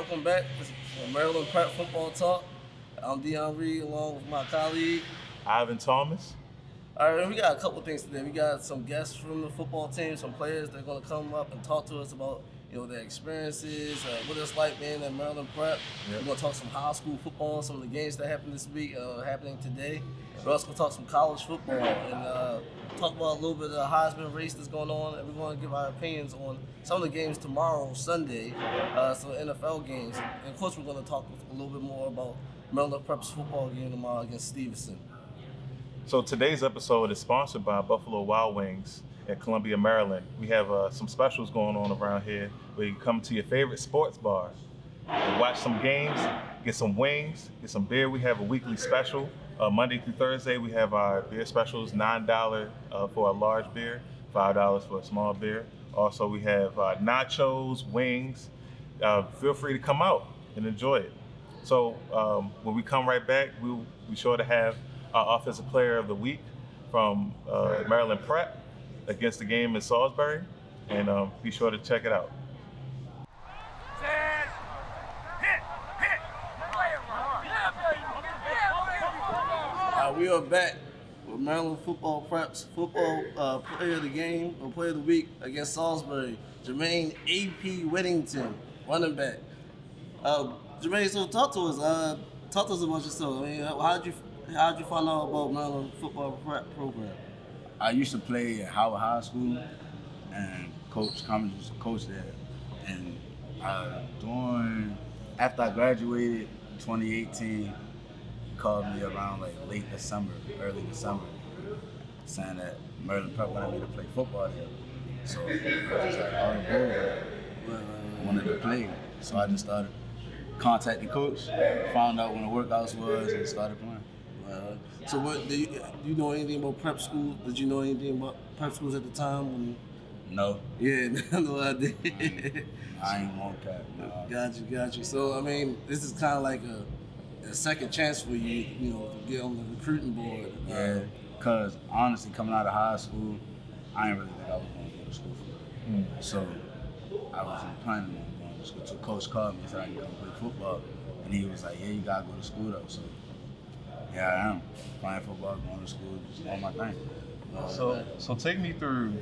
welcome back to Maryland Prep Football Talk. I'm Dion Reed along with my colleague Ivan Thomas. All right, we got a couple things today. We got some guests from the football team, some players that are going to come up and talk to us about their experiences, what it's like being at Maryland Prep. We're going to talk some high school football, some of the games that happened this week, happening today. We're also going to talk some college football and talk about a little bit of the Heisman race that's going on, and we're going to give our opinions on some of the games tomorrow, Sunday, some NFL games. And of course, we're going to talk a little bit more about Maryland Prep's football game tomorrow against Stevenson. So today's episode is sponsored by Buffalo Wild Wings at Columbia, Maryland. We have some specials going on around here where you can come to your favorite sports bar, watch some games, get some wings, get some beer. We have a weekly special. Monday through Thursday, we have our beer specials, $9 for a large beer, $5 for a small beer. Also, we have nachos, wings. Feel free to come out and enjoy it. So when we come right back, we'll be sure to have our Offensive Player of the Week from Maryland Prep against the game in Salisbury, and be sure to check it out. We are back with Maryland Football Prep's football player of the game or player of the week against Salisbury, Jermaine A.P. Whittington, running back. Jermaine, so talk to us about yourself. I mean, how'd you find out about Maryland Football Prep program? I used to play at Howard High School, and Coach Cummings used to coach there. And after I graduated in 2018, he called me around like late December, early December, saying that Maryland Prep wanted me to play football there. So I was just like, all the boys wanted to play. So I just started contacting coach, found out when the workouts was, and started playing. So what do you know anything about prep school? Did you know anything about prep schools at the time? No. Yeah, no idea. I ain't want that. No. Got you. So I mean, this is kind of like a second chance for you, to get on the recruiting board. Yeah, because honestly, coming out of high school, I didn't really think I was going to go to school for it. So I wasn't planning on going to school. So coach called me and said I can come play football, and he was like, "Yeah, you gotta go to school though." So yeah, I am playing football, going to school, just doing my thing. So take me through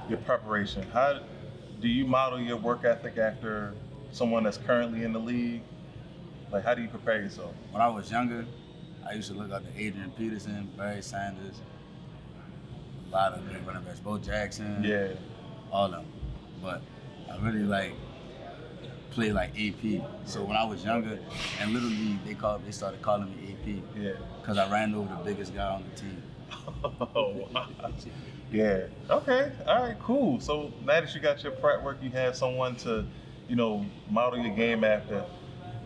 your preparation. How do you model your work ethic after someone that's currently in the league? Like, how do you prepare yourself? When I was younger, I used to look up to Adrian Peterson, Barry Sanders, a lot of great running backs, Bo Jackson, all of them. But I really play like AP. So when I was younger, in Little League, they started calling me AP. Because I ran over the biggest guy on the team. Oh, wow. Yeah. Okay. All right. Cool. So now that you got your prep work, you have someone to, model your game after.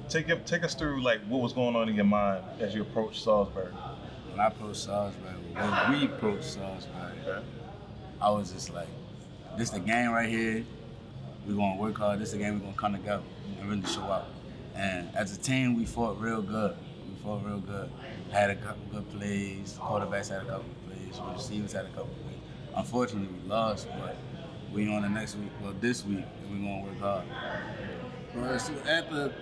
Take us through what was going on in your mind as you approached Salisbury. When I approached Salisbury, when we approached Salisbury, I was just like, this the game right here. We're going to work hard. This is the game we're going to come together and really show out. And as a team, we fought real good. Had a couple good plays. Quarterbacks had a couple of plays. Receivers had a couple of plays. Unfortunately, we lost, but we on this week, and we're going to work hard. Right, so after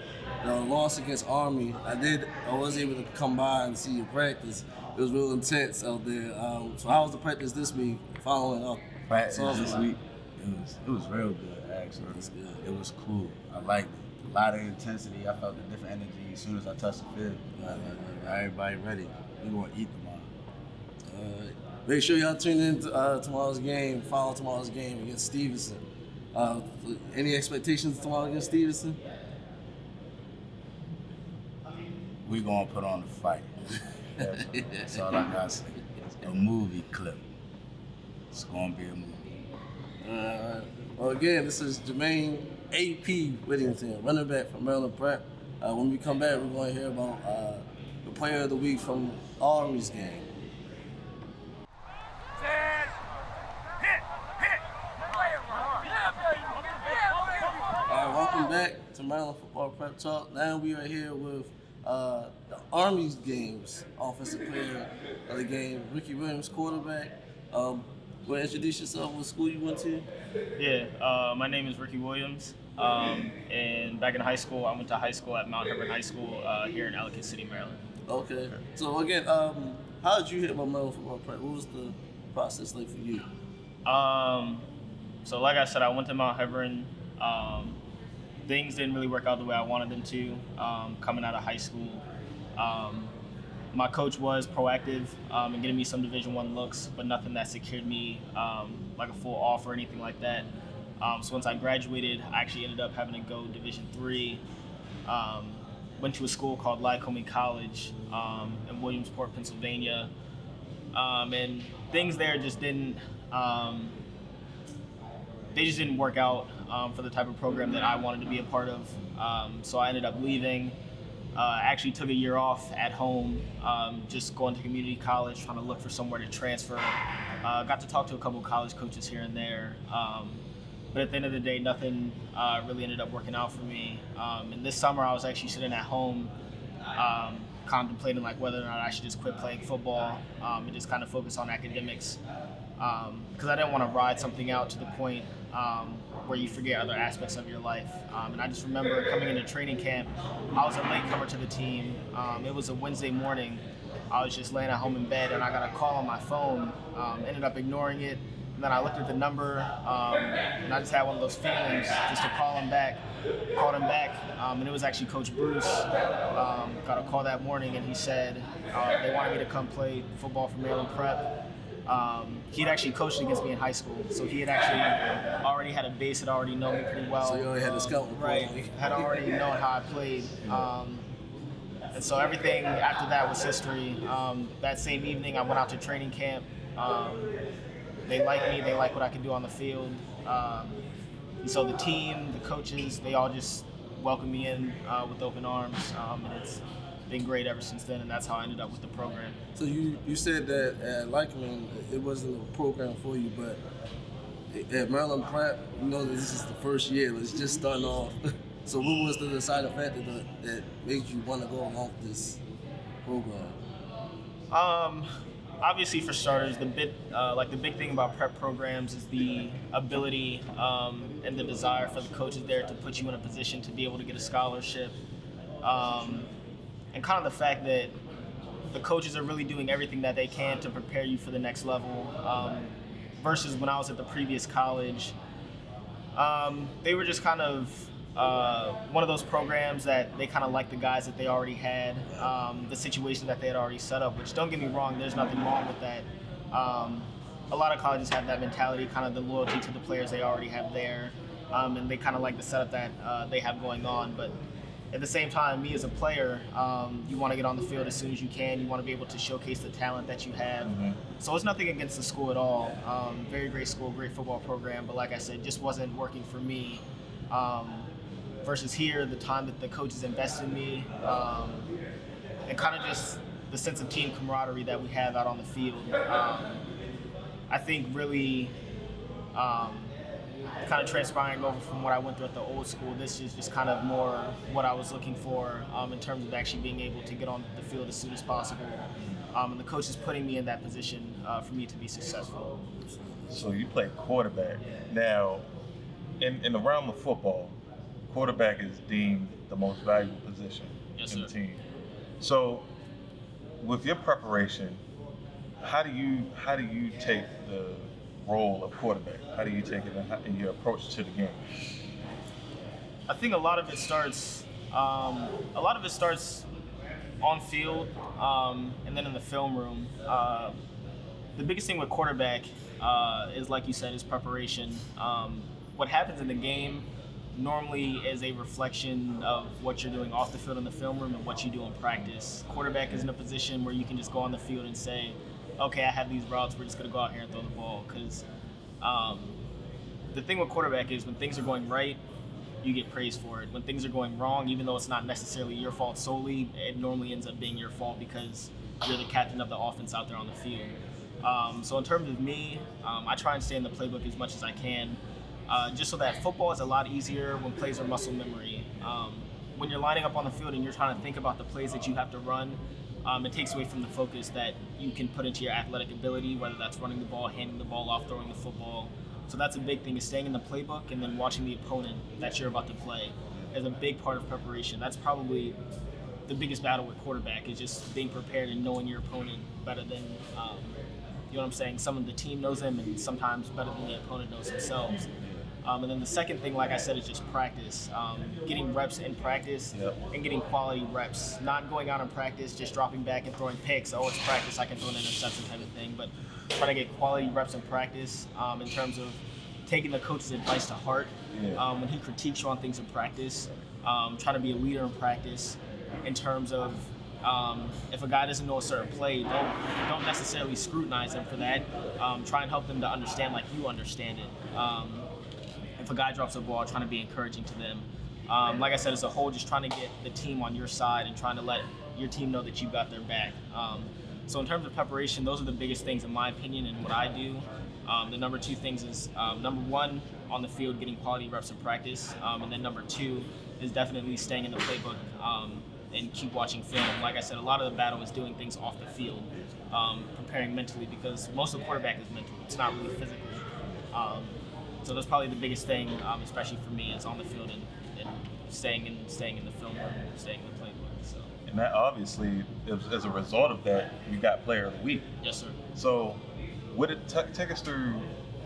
the loss against Army, I was able to come by and see your practice. It was real intense out there. So how was the practice this week following up? Practice this week, it was real good. Actually, it was cool. I liked it. A lot of intensity. I felt the different energy as soon as I touched the field. Everybody ready. We gonna eat tomorrow. Make sure y'all tune in to tomorrow's game. Follow tomorrow's game against Stevenson. Any expectations tomorrow against Stevenson? We gonna put on a fight. That's all I gotta say. A movie clip. It's gonna be a movie. Well, again, this is Jermaine A.P. Whittington, running back from Maryland Prep. When we come back, we're going to hear about the player of the week from Army's game. Welcome back to Maryland Football Prep Talk. Now we are here with the Army's games offensive player of the game, Ricky Williams, quarterback. Want to introduce yourself, what school you went to? Yeah, my name is Ricky Williams. And back in high school, I went to high school at Mount Hebron High School here in Ellicott City, Maryland. Okay. So again, how did you hit Maryland football prep? What was the process like for you? So like I said, I went to Mount Hebron. Things didn't really work out the way I wanted them to coming out of high school. My coach was proactive in getting me some Division I looks, but nothing that secured me like a full offer or anything like that. So once I graduated, I actually ended up having to go Division III. Went to a school called Lycoming College in Williamsport, Pennsylvania. And things there just didn't, they just didn't work out for the type of program that I wanted to be a part of. So I ended up leaving. Actually took a year off at home, just going to community college, trying to look for somewhere to transfer. Got to talk to a couple of college coaches here and there. But at the end of the day, nothing really ended up working out for me. And this summer, I was actually sitting at home contemplating like whether or not I should just quit playing football and just kind of focus on academics. Because I didn't want to ride something out to the point where you forget other aspects of your life. And I just remember coming into training camp, I was a latecomer to the team. It was a Wednesday morning. I was just laying at home in bed and I got a call on my phone, ended up ignoring it. And then I looked at the number and I just had one of those feelings just to call him back. Called him back and it was actually Coach Bruce. Got a call that morning and he said they wanted me to come play football for Maryland Prep. He'd actually coached against me in high school, so he had actually already had a base, had already known me pretty well. So you already had a scout report. Right, had already known how I played. And so everything after that was history. That same evening, I went out to training camp. They liked me, they liked what I could do on the field. And so the team, the coaches, they all just welcomed me in with open arms, and it's been great ever since then, and that's how I ended up with the program. So you said that at Lycoming, it wasn't a program for you, but at Maryland Prep, you know that this is the first year, it's just starting off. So what was the deciding factor that made you want to go along with this program? Obviously, for starters, the big thing about prep programs is the ability and the desire for the coaches there to put you in a position to be able to get a scholarship, and kind of the fact that the coaches are really doing everything that they can to prepare you for the next level. Versus when I was at the previous college, they were just kind of one of those programs that they kind of liked the guys that they already had, the situation that they had already set up, which don't get me wrong, there's nothing wrong with that. A lot of colleges have that mentality, kind of the loyalty to the players they already have there, and they kind of like the setup that they have going on. But at the same time, me as a player, you want to get on the field as soon as you can. You want to be able to showcase the talent that you have. Mm-hmm. So it's nothing against the school at all. Very great school, great football program, but like I said, just wasn't working for me. Versus here, the time that the coaches invest in me, and kind of just the sense of team camaraderie that we have out on the field. I think really kind of transpiring over from what I went through at the old school, this is just kind of more what I was looking for in terms of actually being able to get on the field as soon as possible. And the coach is putting me in that position for me to be successful. So you play quarterback. Now, in the realm of football, quarterback is deemed the most valuable position in the team. So, with your preparation, how do you take the role of quarterback? How do you take it in your approach to the game? I think a lot of it starts on field, and then in the film room. The biggest thing with quarterback is, like you said, is preparation. What happens in the game normally is a reflection of what you're doing off the field in the film room and what you do in practice. Quarterback is in a position where you can just go on the field and say, okay, I have these routes, we're just going to go out here and throw the ball. Because the thing with quarterback is when things are going right, you get praised for it. When things are going wrong, even though it's not necessarily your fault solely, it normally ends up being your fault because you're the captain of the offense out there on the field. So in terms of me, I try and stay in the playbook as much as I can, just so that football is a lot easier when plays are muscle memory. When you're lining up on the field and you're trying to think about the plays that you have to run, it takes away from the focus that you can put into your athletic ability, whether that's running the ball, handing the ball off, throwing the football. So that's a big thing, is staying in the playbook and then watching the opponent that you're about to play is a big part of preparation. That's probably the biggest battle with quarterback, is just being prepared and knowing your opponent better than, you know what I'm saying, some of the team knows them and sometimes better than the opponent knows themselves. And then the second thing, like I said, is just practice. Getting reps in practice and getting quality reps. Not going out in practice, just dropping back and throwing picks. Oh, it's practice, I can throw an interception type of thing. But trying to get quality reps in practice in terms of taking the coach's advice to heart. When he critiques you on things in practice, trying to be a leader in practice in terms of if a guy doesn't know a certain play, don't necessarily scrutinize them for that. Try and help them to understand like you understand it. If a guy drops a ball, trying to be encouraging to them. Like I said, as a whole, just trying to get the team on your side and trying to let your team know that you got their back. So in terms of preparation, those are the biggest things in my opinion and what I do. The number two things is, number one, on the field, getting quality reps in practice. And then number two is definitely staying in the playbook and keep watching film. Like I said, a lot of the battle is doing things off the field, preparing mentally, because most of the quarterback is mental. It's not really physical. So that's probably the biggest thing, especially for me, is on the field and staying in the film room, staying in the playbook. So. And that obviously, as a result of that, you got Player of the Week. Yes, sir. So, take us through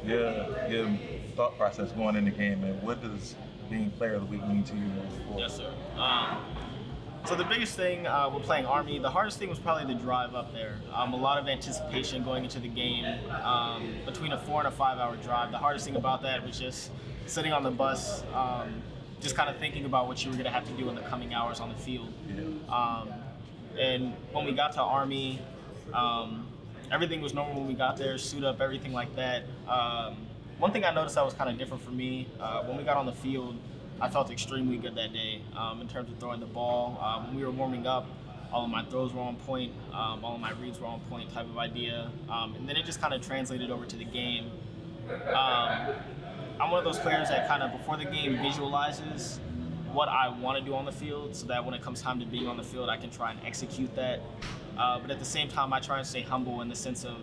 your thought process going in the game, and what does being Player of the Week mean to you moving forward? Yes, sir. So the biggest thing with playing Army, the hardest thing was probably the drive up there. A lot of anticipation going into the game, between a 4 and a 5 hour drive. The hardest thing about that was just sitting on the bus, just kind of thinking about what you were going to have to do in the coming hours on the field. And when we got to Army, everything was normal when we got there, suit up, everything like that. One thing I noticed that was kind of different for me, when we got on the field, I felt extremely good that day in terms of throwing the ball. When we were warming up, all of my throws were on point, all of my reads were on point type of idea. And then it just kind of translated over to the game. I'm one of those players that kind of, before the game, visualizes what I want to do on the field so that when it comes time to being on the field, I can try and execute that. But at the same time, I try and stay humble in the sense of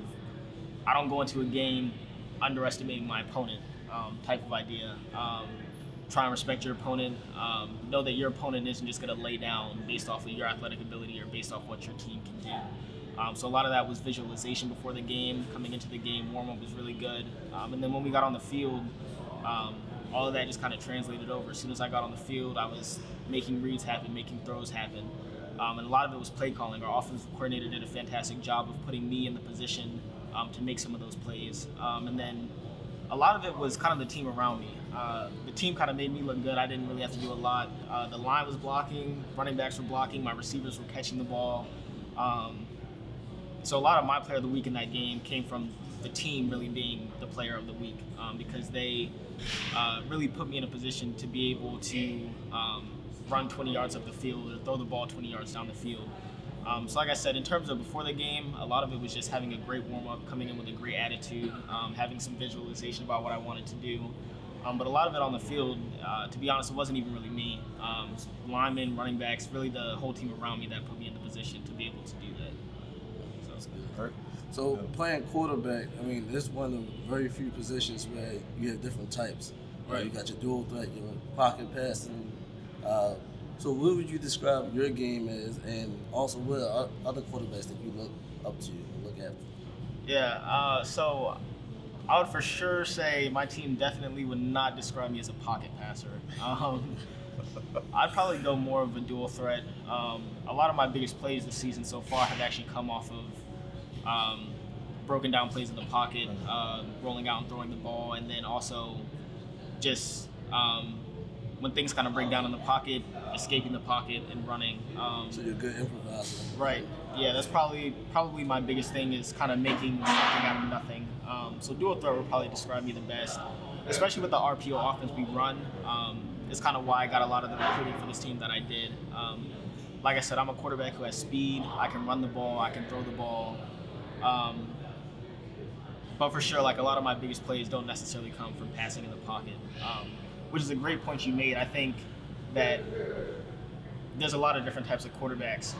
I don't go into a game underestimating my opponent type of idea. Try and respect your opponent. Know that your opponent isn't just going to lay down based off of your athletic ability or based off what your team can do. So a lot of that was visualization before the game. Coming into the game, warm-up was really good. And then when we got on the field, all of that just kind of translated over. As soon as I got on the field, I was making reads happen, making throws happen. And a lot of it was play calling. Our offensive coordinator did a fantastic job of putting me in the position to make some of those plays. And then a lot of it was kind of the team around me. The team kind of made me look good. I didn't really have to do a lot. The line was blocking, running backs were blocking, my receivers were catching the ball. So a lot of my player of the week in that game came from the team really being the player of the week because they really put me in a position to be able to run 20 yards up the field or throw the ball 20 yards down the field. So like I said, in terms of before the game, a lot of it was just having a great warm-up, coming in with a great attitude, having some visualization about what I wanted to do. But a lot of it on the field, to be honest, it wasn't even really me. Linemen, running backs, really the whole team around me that put me in the position to be able to do that. So that's good. Right. So playing quarterback, I mean, this is one of the very few positions where you have different types. Right. You got your dual threat, your pocket passing. So what would you describe your game as, and also what are other quarterbacks that you look up to and look after? Yeah, so I would for sure say my team definitely would not describe me as a pocket passer. I'd probably go more of a dual threat. A lot of my biggest plays this season so far have actually come off of broken down plays in the pocket, rolling out and throwing the ball, and then also just when things kind of break down in the pocket, escaping the pocket and running. So you're a good improviser. Right. Yeah, that's probably my biggest thing is kind of making something out of nothing. So dual threat would probably describe me the best, especially with the RPO offense we run. It's kind of why I got a lot of the recruiting for this team that I did. Like I said, I'm a quarterback who has speed. I can run the ball. I can throw the ball. But for sure, like a lot of my biggest plays don't necessarily come from passing in the pocket, which is a great point you made. I think that there's a lot of different types of quarterbacks,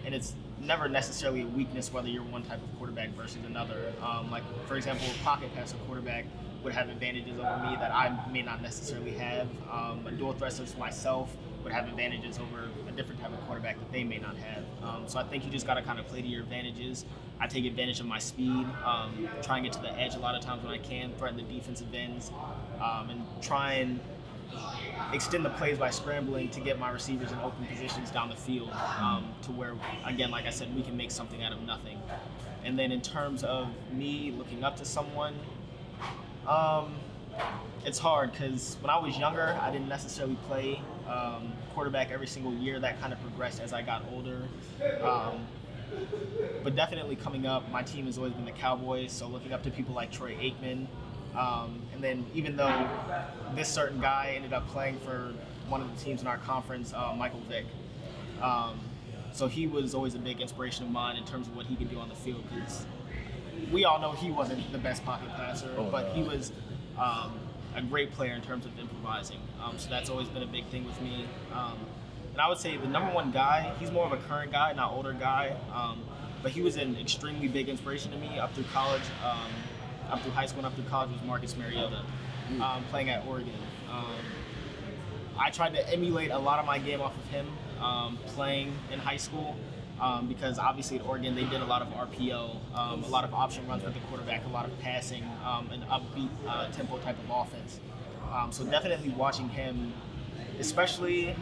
and it's never necessarily a weakness whether you're one type of quarterback versus another. Like, for example, a pocket passer quarterback would have advantages over me that I may not necessarily have. A dual threat such as myself would have advantages over a different type of quarterback that they may not have. So I think you just got to kind of play to your advantages. I take advantage of my speed, try and get to the edge a lot of times when I can, threaten the defensive ends, and try and extend the plays by scrambling to get my receivers in open positions down the field, to where, again, like I said, we can make something out of nothing. And then in terms of me looking up to someone, it's hard because when I was younger, I didn't necessarily play quarterback every single year. That kind of progressed as I got older. But definitely coming up, my team has always been the Cowboys, so looking up to people like Troy Aikman. And then even though this certain guy ended up playing for one of the teams in our conference, Michael Vick. So he was always a big inspiration of mine in terms of what he could do on the field, because we all know he wasn't the best pocket passer, but he was a great player in terms of improvising. So that's always been a big thing with me. And I would say the number one guy, he's more of a current guy, not older guy, but he was an extremely big inspiration to me up through college, up through high school and up through college, was Marcus Mariota, playing at Oregon. I tried to emulate a lot of my game off of him, playing in high school, because obviously at Oregon they did a lot of RPO, a lot of option runs with the quarterback, a lot of passing, an upbeat tempo type of offense. So definitely watching him, especially,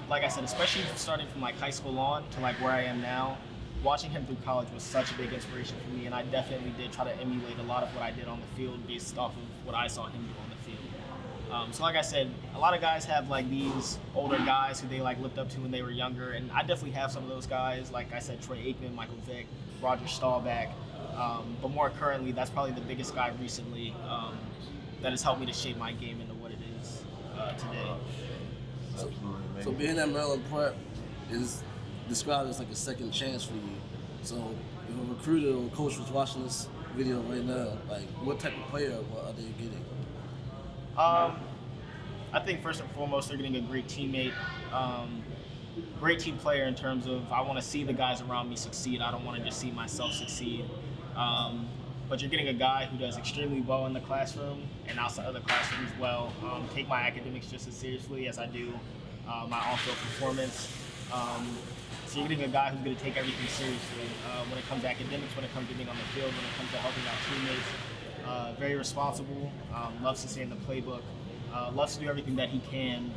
like I said, especially starting from like high school on to like where I am now, watching him through college was such a big inspiration for me, and I definitely did try to emulate a lot of what I did on the field based off of what I saw him do on the field. So like I said, a lot of guys have like these older guys who they like looked up to when they were younger, and I definitely have some of those guys. Like I said, Troy Aikman, Michael Vick, Roger Staubach. But more currently, that's probably the biggest guy recently that has helped me to shape my game into what it is today. So being at Maryland Prep is described as like a second chance for you. So if a recruiter or coach was watching this video right now, like what type of player are they getting? I think first and foremost they're getting a great teammate, great team player in terms of I want to see the guys around me succeed. I don't want to just see myself succeed. But you're getting a guy who does extremely well in the classroom and outside of the classroom as well. Take my academics just as seriously as I do my on-field performance. So you're getting a guy who's going to take everything seriously when it comes to academics, when it comes to being on the field, when it comes to helping out teammates. Very responsible, loves to stay in the playbook, loves to do everything that he can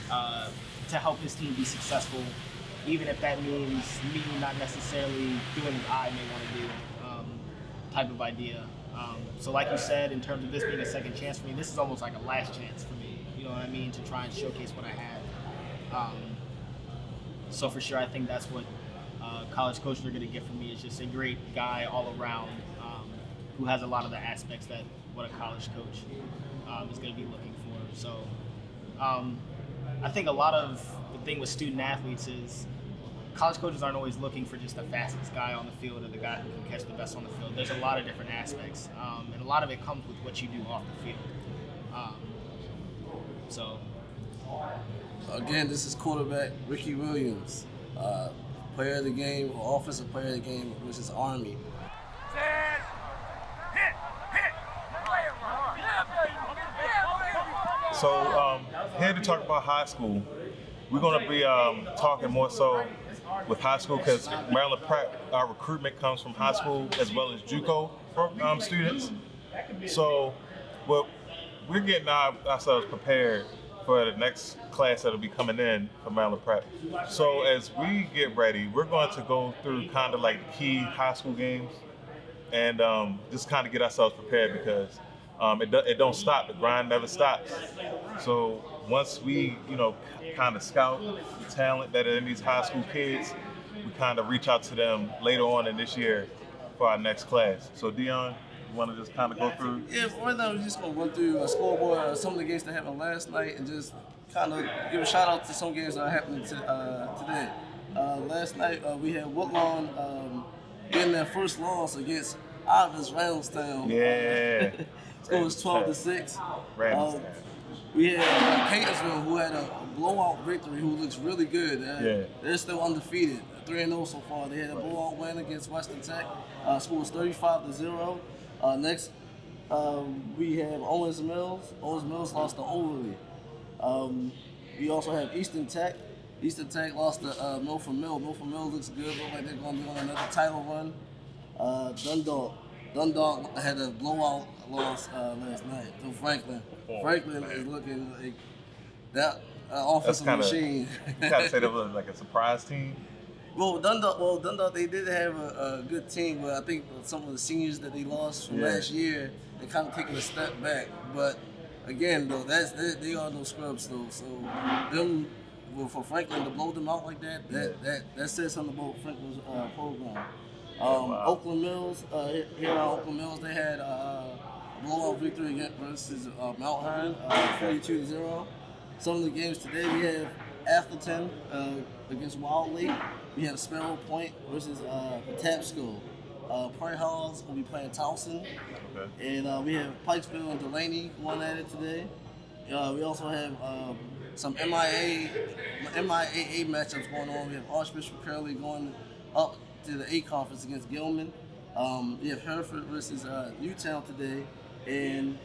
to help his team be successful, even if that means me not necessarily doing what I may want to do, type of idea. So like you said, in terms of this being a second chance for me, this is almost like a last chance for me, you know what I mean, to try and showcase what I have. So for sure, I think that's what college coaches are going to get from me, is just a great guy all around who has a lot of the aspects that what a college coach is going to be looking for. So I think a lot of the thing with student athletes is college coaches aren't always looking for just the fastest guy on the field or the guy who can catch the best on the field. There's a lot of different aspects, and a lot of it comes with what you do off the field. So again, this is quarterback Ricky Williams, player of the game, or offensive player of the game, which is Army. So here to talk about high school, we're going to be talking more so with high school because Maryland Prep, our recruitment comes from high school as well as JUCO students. So we're getting ourselves prepared for the next class that'll be coming in for Maryland Prep. So as we get ready, we're going to go through kind of like key high school games and just kind of get ourselves prepared because it don't stop. The grind never stops. So once we, kind of scout the talent that are in these high school kids, we kind of reach out to them later on in this year for our next class. So Dion, you want to just kind of go through? Yeah, right now we're just going to run through a scoreboard, some of the games that happened last night, and just kind of give a shout out to some games that are happening today. Last night we had Woodlawn getting their first loss against Ivis Ramstown. Yeah. Score was 12-6. Ramstown. We had Catonsville, who had a blowout victory, who looks really good. They're still undefeated. 3-0 so far. They had a blowout win against Western Tech. Score was 35-0. Next, we have Owens Mills. Owens Mills lost to Overly. We also have Eastern Tech. Eastern Tech lost to Milford Mill. Milford Mill looks good. Look like they're going to be on another title run. Dundalk had a blowout loss last night to Franklin. Franklin is looking like that offensive machine. You gotta say that was like a surprise team. Well, Dundalk, they did have a good team, but I think some of the seniors that they lost from last year, they kind of taking a step back. But again, though, they are no scrubs, though. So them for Franklin to blow them out like that says something about Franklin's program. Oakland Mills, here at Oakland Mills, they had a blowout victory versus Mount Hearn, 42-0. Some of the games today, we have Atherton against Wild Lake. We have Sparrow Point versus Patapsco. Prairie Halls will be playing Towson. Okay. And we have Pikesville and Delaney going at it today. We also have some MIAA matchups going on. We have Archbishop Curley going up to the A conference against Gilman. We have Hereford versus Newtown today, and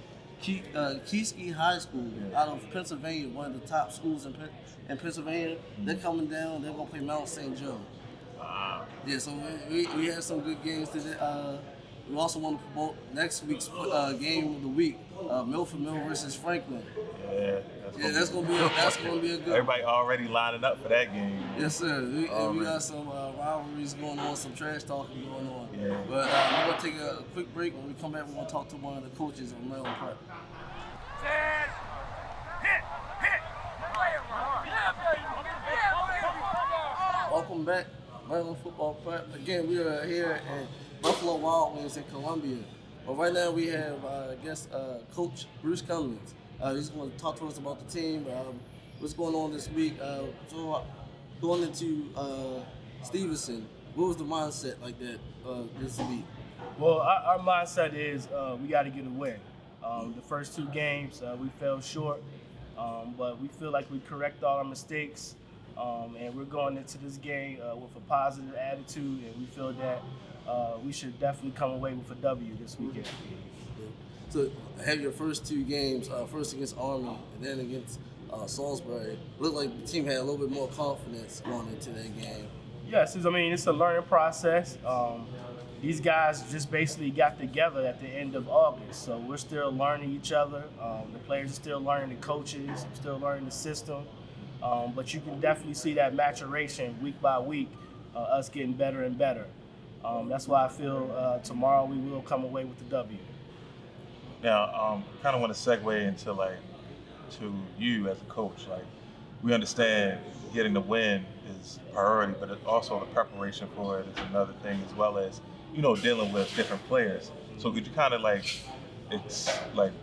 Keesky High School out of Pennsylvania, one of the top schools in Pennsylvania. They're coming down. They're gonna play Mount St. Joe. Wow. Yeah, so we have some good games today. We also want to promote next week's game of the week, Milford Mill versus Franklin. That's gonna be a good. Everybody already lining up for that game. Yes, sir. We got some rivalries going on, some trash talking going on. Yeah. But we're gonna take a quick break. When we come back, we're gonna talk to one of the coaches of Maryland Prep. Welcome back, Maryland Football Prep. Again, we are here at Buffalo Wild Wings in Columbia. But right now we have, Coach Bruce Cummings. He's going to talk to us about the team, what's going on this week. So going into Stevenson, what was the mindset like that this week? Well, our mindset is we got to get a win. The first two games we fell short, but we feel like we correct all our mistakes, and we're going into this game with a positive attitude, and we feel that we should definitely come away with a W this weekend. So have your first two games, first against Army and then against Salisbury, looked like the team had a little bit more confidence going into that game. Yes, it's a learning process. These guys just basically got together at the end of August, so we're still learning each other. The players are still learning the coaches, still learning the system, but you can definitely see that maturation week by week, us getting better and better. That's why I feel tomorrow we will come away with the W. Now, kind of want to segue into to you as a coach. We understand getting the win is priority, but also the preparation for it is another thing, as well as dealing with different players. So could you kind of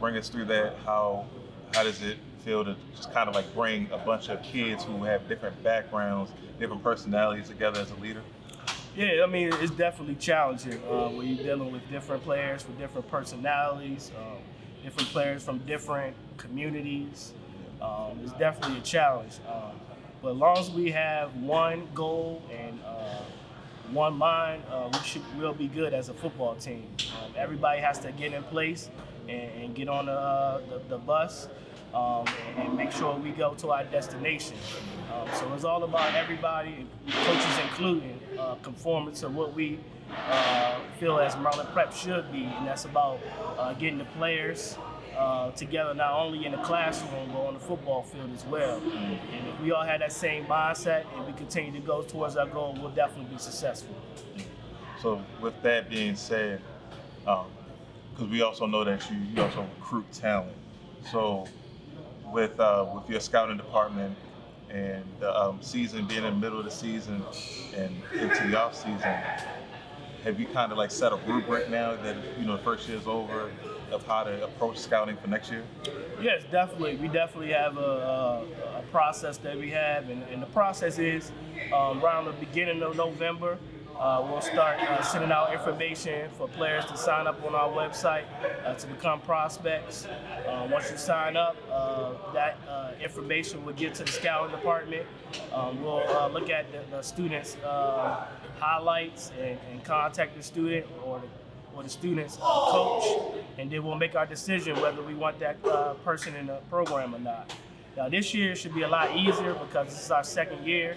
bring us through that? How does it feel to just kind of bring a bunch of kids who have different backgrounds, different personalities together as a leader? Yeah, it's definitely challenging when you're dealing with different players with different personalities, different players from different communities. It's definitely a challenge. But as long as we have one goal and one mind, we'll be good as a football team. Everybody has to get in place and get on the bus and make sure we go to our destination. So it's all about everybody, coaches including, conforming to what we feel as Maryland Prep should be, and that's about getting the players together, not only in the classroom, but on the football field as well. And if we all had that same mindset and we continue to go towards our goal, we'll definitely be successful. So with that being said, because we also know that you also recruit talent. So with your scouting department and the season being in the middle of the season and into the off season, have you kind of set a rubric now that the first year's over of how to approach scouting for next year? Yes, definitely. We definitely have a process that we have, and the process is around the beginning of November, We'll start sending out information for players to sign up on our website to become prospects. Once you sign up, that information will get to the scouting department. We'll look at the students' highlights and contact the student or the student's coach, and then we'll make our decision whether we want that person in the program or not. Now this year should be a lot easier because this is our second year.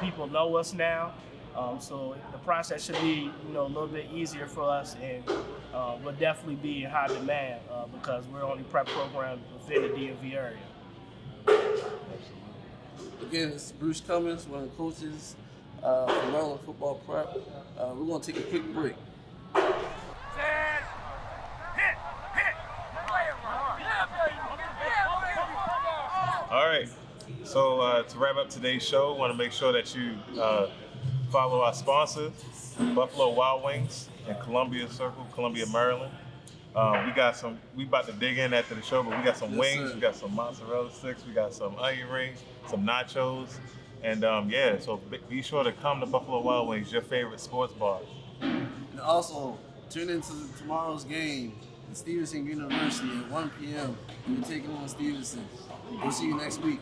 People know us now, so the process should be a little bit easier for us, and we'll definitely be in high demand because we're the only prep program within the DMV area. Again, it's Bruce Cummins, one of the coaches from Maryland Football Prep. We're going to take a quick break. All right. So to wrap up today's show, I want to make sure that you follow our sponsor, Buffalo Wild Wings in Columbia Circle, Columbia, Maryland. We about to dig in after the show, but we got some wings, we got some mozzarella sticks, we got some onion rings, some nachos, and so be sure to come to Buffalo Wild Wings, your favorite sports bar. And also, tune into tomorrow's game at Stevenson University at 1 p.m. We're taking on Stevenson. We'll see you next week.